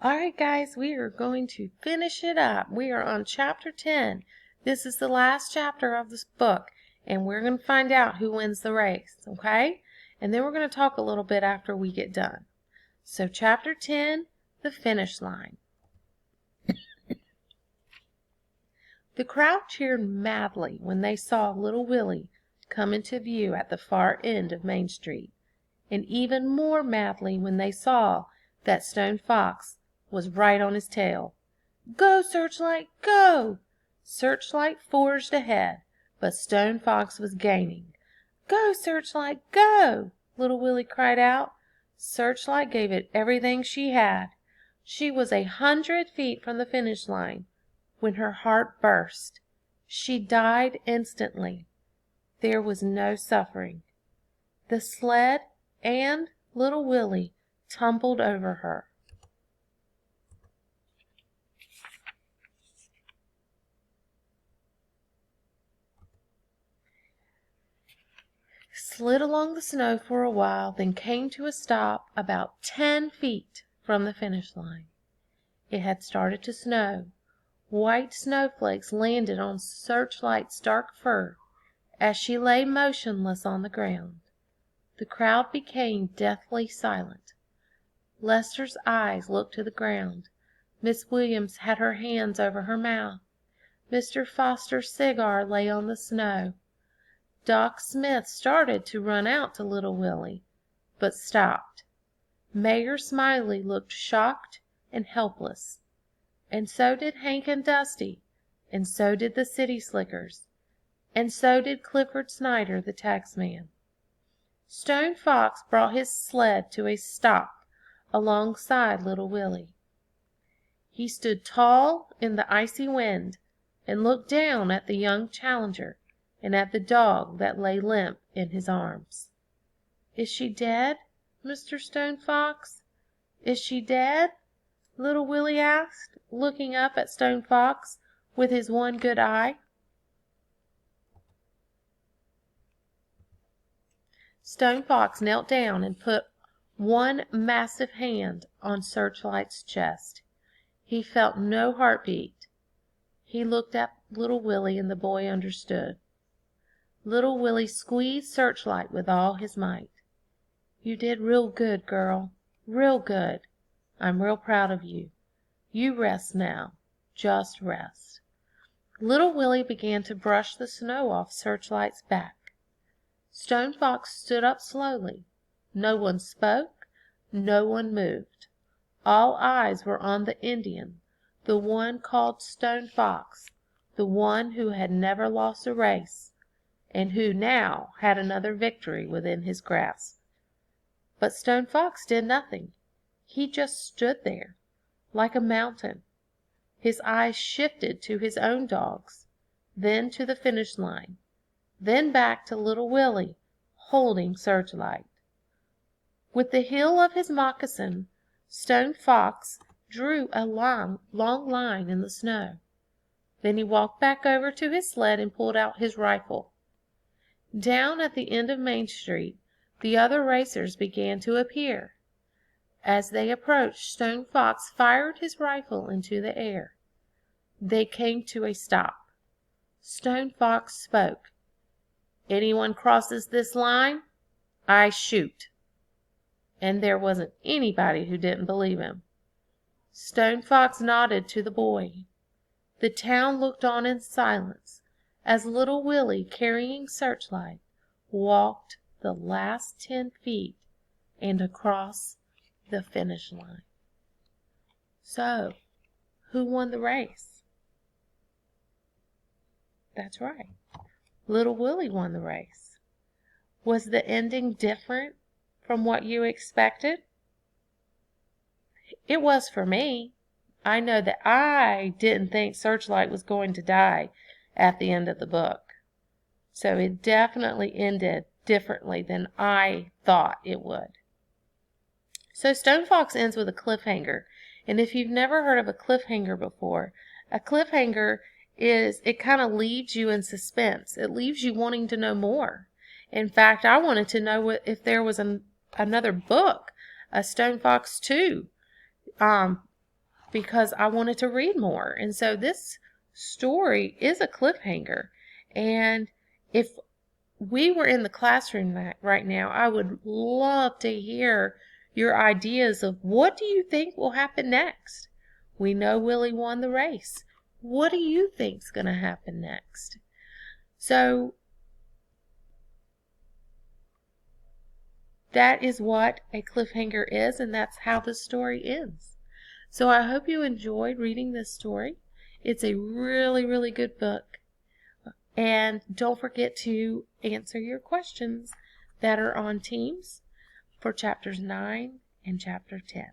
All right, guys, we are going to finish it up. We are on chapter 10. This is the last chapter of this book, and we're going to find out who wins the race, okay? And then we're going to talk a little bit after we get done. So chapter 10, the finish line. The crowd cheered madly when they saw little Willie come into view at the far end of Main Street, and even more madly when they saw that Stone Fox was right on his tail. "Go, Searchlight, go!" Searchlight forged ahead, but Stone Fox was gaining. "Go, Searchlight, go!" little Willie cried out. Searchlight gave it everything she had. She was 100 feet from the finish line when her heart burst. She died instantly. There was no suffering. The sled and little Willie tumbled over her. Slid along the snow for a while, then came to a stop about 10 feet from the finish line. It had started to snow. White snowflakes landed on Searchlight's dark fur as she lay motionless on the ground. The crowd became deathly silent. Lester's eyes looked to the ground. Miss Williams had her hands over her mouth. Mr. Foster's cigar lay on the snow. Doc Smith started to run out to little Willie, but stopped. Mayor Smiley looked shocked and helpless, and so did Hank and Dusty, and so did the City Slickers, and so did Clifford Snyder, the taxman. Stone Fox brought his sled to a stop alongside little Willie. He stood tall in the icy wind and looked down at the young challenger and at the dog that lay limp in his arms. "Is she dead, Mr. Stone Fox? Is she dead?" little Willie asked, looking up at Stone Fox with his one good eye. Stone Fox knelt down and put one massive hand on Searchlight's chest. He felt no heartbeat. He looked at little Willie, and the boy understood. Little Willie squeezed Searchlight with all his might. "You did real good, girl, real good. I'm real proud of you. You rest now, just rest." Little Willie began to brush the snow off Searchlight's back. Stone Fox stood up slowly. No one spoke, no one moved. All eyes were on the Indian, the one called Stone Fox, the one who had never lost a race, and who now had another victory within his grasp. But Stone Fox did nothing. He just stood there, like a mountain. His eyes shifted to his own dogs, then to the finish line, then back to little Willie, holding Searchlight. With the heel of his moccasin, Stone Fox drew a long line in the snow. Then he walked back over to his sled and pulled out his rifle. Down at the end of Main Street, the other racers began to appear. As they approached, Stone Fox fired his rifle into the air. They came to a stop. Stone Fox spoke. "Anyone crosses this line, I shoot." And there wasn't anybody who didn't believe him. Stone Fox nodded to the boy. The town looked on in silence as little Willie, carrying Searchlight, walked the last 10 feet and across the finish line. So, who won the race? That's right. Little Willie won the race. Was the ending different from what you expected? It was for me. I know that I didn't think Searchlight was going to die at the end of the book. So it definitely ended differently than I thought it would. So Stone Fox ends with a cliffhanger. And if you've never heard of a cliffhanger before, a cliffhanger is, it kind of leaves you in suspense. It leaves you wanting to know more. In fact, I wanted to know if there was another book, a Stone Fox 2. because I wanted to read more. And so this story is a cliffhanger. And if we were in the classroom right now, I would love to hear your ideas of what do you think will happen next? We know Willie won the race. What do you think's going to happen next? So that is what a cliffhanger is, and that's how the story ends. So I hope you enjoyed reading this story. It's a really, really good book. And don't forget to answer your questions that are on Teams for chapters 9 and chapter 10.